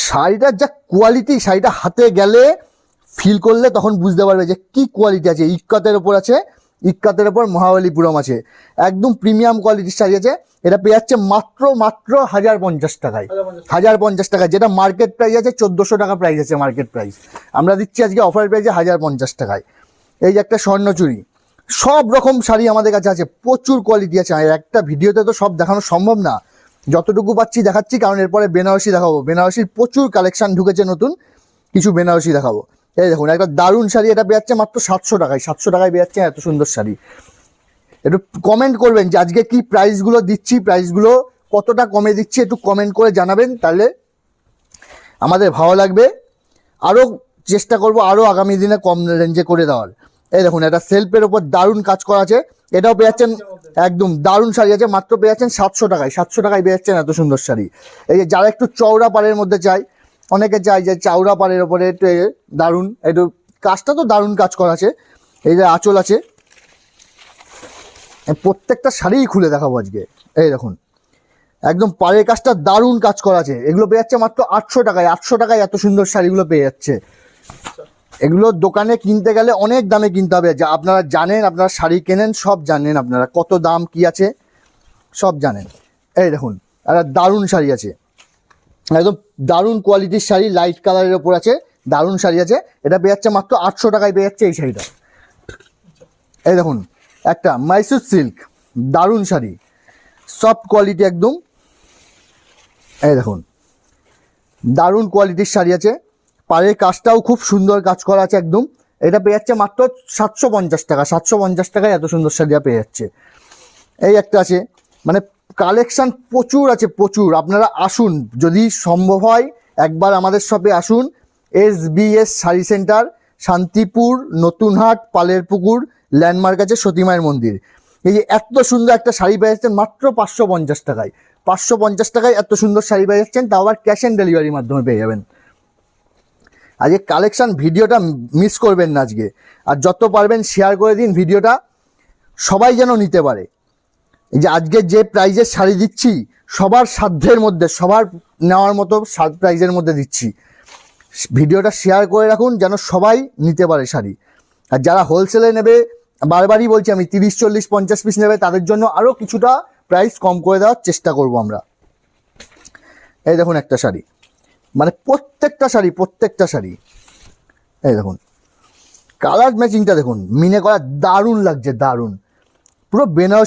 শাড়িটার যা কোয়ালিটি, শাড়িটা হাতে গেলে ফিল করলে তখন বুঝতে পারবে যে কি কোয়ালিটি আছে। ইক্কাতের ওপর আছে, ইক্কাতের ওপর মহাবলীপুরম আছে, একদম প্রিমিয়াম কোয়ালিটির শাড়ি আছে। এটা পেয়ে যাচ্ছে মাত্র 1050 টাকায়, 1050 টাকায়, যেটা মার্কেট প্রাইস আছে 1400 টাকা প্রাইস আছে মার্কেট প্রাইস। আমরা দিচ্ছি আজকে অফার প্রাইসে 1050 টাকায়। এই যে একটা স্বর্ণচুরি, সব রকম শাড়ি আমাদের কাছে আছে, প্রচুর কোয়ালিটি আছে। আর একটা ভিডিওতে তো সব দেখানো সম্ভব না, যতটুকু পাচ্ছি দেখাচ্ছি, কারণ এরপরে বেনারসি দেখাবো। বেনারসির প্রচুর কালেকশন ঢুকেছে, নতুন কিছু বেনারসি দেখাবো। এই দেখুন একটা দারুণ শাড়ি, এটা পেয়ে যাচ্ছে মাত্র 700 টাকায়। 700 টাকায় পেয়ে যাচ্ছে এত সুন্দর শাড়ি। একটু কমেন্ট করবেন যে আজকে কি প্রাইসগুলো দিচ্ছি, প্রাইসগুলো কতটা কমে দিচ্ছি, একটু কমেন্ট করে জানাবেন, তাহলে আমাদের ভালো লাগবে। আরও চেষ্টা করব আরও আগামী দিনে কম রেঞ্জে করে দেওয়ার। এই দেখুন একটা সেলফের ওপর দারুণ কাজ করা আছে, এটাও পেয়ে যাচ্ছেন, একদম দারুণ শাড়ি আছে, মাত্র পেয়ে যাচ্ছেন 700 টাকায়। 700 টাকায় পেয়ে যাচ্ছেন এত সুন্দর শাড়ি। এই যে যারা একটু চওড়া পাড়ের মধ্যে চাই, অনেকে চাই যে চওড়া পাড়ের ওপরে একটু দারুণ, একটু কাজটা তো দারুণ কাজ করা আছে। এই যে আঁচল আছে, প্রত্যেকটা শাড়িই খুলে দেখাবো আজকে। এই দেখুন একদম পাড়ের কাজটা দারুণ কাজ করা আছে, এগুলো পেয়ে যাচ্ছে মাত্র 800 টাকায়। 800 টাকায় এত সুন্দর শাড়িগুলো পেয়ে যাচ্ছে। এগুলো দোকানে কিনতে গেলে অনেক দামে কিনতে হবে, যা আপনারা জানেন, আপনারা শাড়ি কেনেন সব জানেন, আপনারা কত দাম কি আছে সব জানেন। এই দেখুন একটা দারুণ শাড়ি আছে, একদম দারুণ কোয়ালিটির শাড়ি, লাইট কালারের ওপর আছে, দারুণ শাড়ি আছে। এটা পেয়ে যাচ্ছে মাত্র 800 টাকায় পেয়ে যাচ্ছে এই শাড়িটা। এই দেখুন একটা মাইসুর সিল্ক, দারুণ শাড়ি, সফট কোয়ালিটি একদম। এই দেখুন দারুণ কোয়ালিটির শাড়ি আছে, পাড়ের কাজটাও খুব সুন্দর কাজ করা আছে একদম। এটা পেয়ে যাচ্ছে মাত্র 750 টাকা। 750 টাকায় এত সুন্দর শাড়িটা পেয়ে যাচ্ছে। এই একটা আছে, মানে কালেকশান প্রচুর আছে, প্রচুর। আপনারা আসুন, যদি সম্ভব হয় একবার আমাদের শপে আসুন। SBS শাড়ি সেন্টার, শান্তিপুর, নতুনহাট, পালের পুকুর, ল্যান্ডমার্ক আছে সতীমায়ের মন্দির। এই যে এত সুন্দর একটা শাড়ি পেয়ে যাচ্ছেন মাত্র 550 টাকায়। 550 টাকায় এত সুন্দর শাড়ি পেয়ে যাচ্ছেন, তাও আবার ক্যাশ অন ডেলিভারির মাধ্যমে পেয়ে যাবেন। আজকে কালেকশান ভিডিওটা মিস করবেন না আজকে, আর যত পারবেন শেয়ার করে দিন ভিডিওটা, সবাই যেন নিতে পারে। এই যে আজকে যে প্রাইজের শাড়ি দিচ্ছি সবার সাধ্যের মধ্যে, সবার নেওয়ার মতো প্রাইজের মধ্যে দিচ্ছি। ভিডিওটা শেয়ার করে রাখুন যেন সবাই নিতে পারে শাড়ি। আর যারা হোলসেলে নেবে, বারবারই বলছি আমি, 30, 40, 50 পিস নেবে, তাদের জন্য আরও কিছুটা প্রাইস কম করে দেওয়ার চেষ্টা করব আমরা। এই দেখুন একটা শাড়ি, মানে প্রত্যেকটা শাড়ি এই দেখুন কালার ম্যাচিংটা দেখুন, মিনে করা দারুণ লাগছে, দারুণ, পুরো বেনারসি